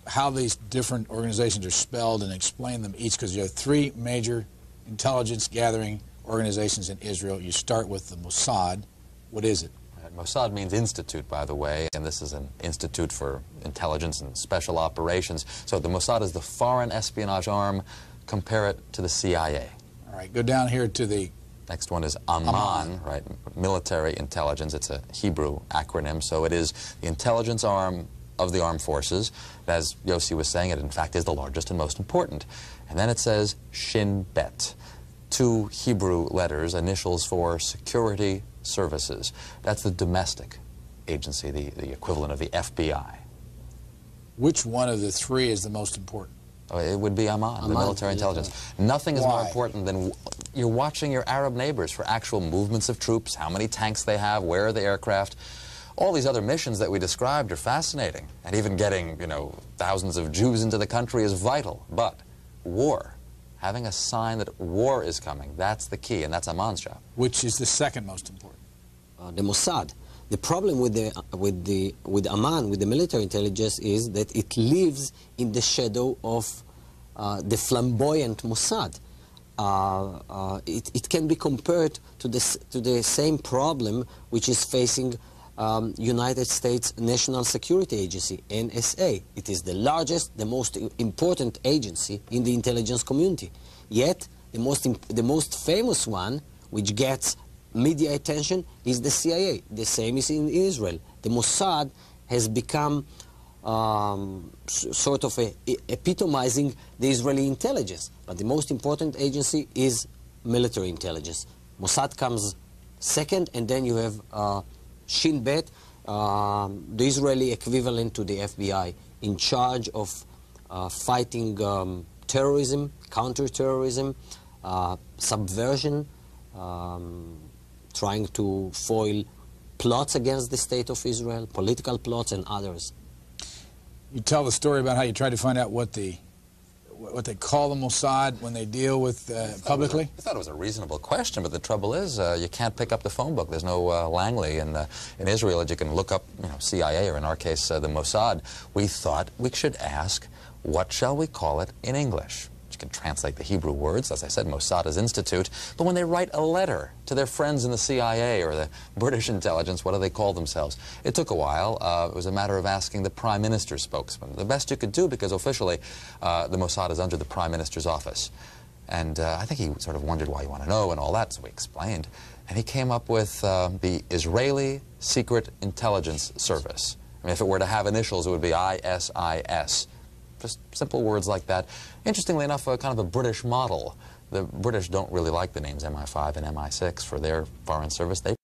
how these different organizations are spelled and explain them each, because you have three major intelligence gathering organizations in Israel. You start with the Mossad. What is it? Mossad means institute, by the way, and this is an institute for intelligence and special operations. So the Mossad is the foreign espionage arm. Compare it to the CIA. All right, go down here to the... Next one is Aman, right? Military intelligence. It's a Hebrew acronym, so it is the intelligence arm of the armed forces. As Yossi was saying, it in fact is the largest and most important. And then it says Shin Bet, two Hebrew letters, initials for security services. That's the domestic agency, the equivalent of the FBI. Which one of the three is the most important? Oh, it would be Aman, the military intelligence. Nothing is more important than you're watching your Arab neighbors for actual movements of troops, how many tanks they have, where are the aircraft. All these other missions that we described are fascinating, and even getting, thousands of Jews into the country is vital. But war, having a sign that war is coming, that's the key, and that's Aman's job. Which is the second most important? The Mossad. The problem with Aman, with the military intelligence, is that it lives in the shadow of the flamboyant Mossad. It can be compared to the same problem which is facing United States National Security Agency, NSA. It is the largest, the most important agency in the intelligence community. Yet, the most famous one, which gets media attention, is the CIA. The same is in Israel. The Mossad has become sort of epitomizing the Israeli intelligence. But the most important agency is military intelligence. Mossad comes second, and then you have Shin Bet, the Israeli equivalent to the FBI, in charge of fighting terrorism, counterterrorism, subversion, trying to foil plots against the state of Israel, political plots and others. You tell the story about how you tried to find out what they call the Mossad when they deal with publicly? I thought it was a reasonable question, but the trouble is you can't pick up the phone book. There's no Langley in Israel that you can look up, CIA, or in our case, the Mossad. We thought we should ask, what shall we call it in English? You can translate the Hebrew words. As I said, Mossad is institute. But when they write a letter to their friends in the CIA or the British intelligence, what do they call themselves? It took a while. It was a matter of asking the Prime Minister's spokesman. The best you could do, because officially the Mossad is under the Prime Minister's office. And I think he sort of wondered why you want to know and all that, so we explained. And he came up with the Israeli Secret Intelligence Service. I mean, if it were to have initials, it would be ISIS. Just simple words like that. Interestingly enough, kind of a British model. The British don't really like the names MI5 and MI6 for their foreign service. They